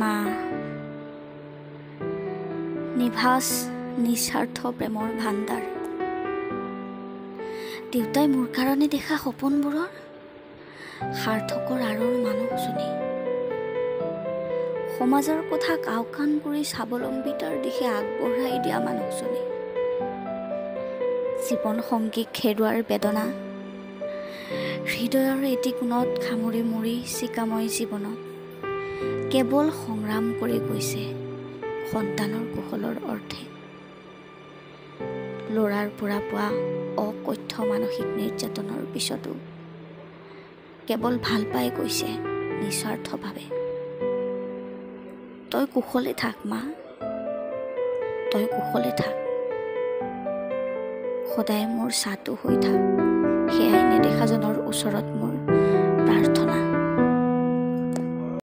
মা নিভাজ নিস্বাৰ্থ প্ৰেমৰ ভাণ্ডাৰ। দেউতাই মোৰ কাৰণে দেখা সপোনবোৰৰ সাৰ্থকৰ আঁৰৰ মানুহজনী, সমাজৰ কথা কাওকাণ কৰি স্বাৱলম্বিতাৰ দিশে আগবঢ়াই দিয়া মানুহজনী, জীৱন সংগীক হেৰুৱাৰ বেদনা হৃদয়ৰ এটি কোণত খামুৰি মৰি চিকাময় জীৱনত কেৱল সংগ্ৰাম কৰি গৈছে সন্তানৰ কুশলৰ অৰ্থে। ল'ৰাৰ পৰা পোৱা অকথ্য মানসিক নিৰ্যাতনৰ পিছতো কেৱল ভাল পাই গৈছে নিস্বাৰ্থভাৱে। তই কুশলে থাক মা, তই কুশলে থাক, সদায় মোৰ ছাটো হৈ থাক, সেয়াই নেদেখাজনৰ ওচৰত মোৰ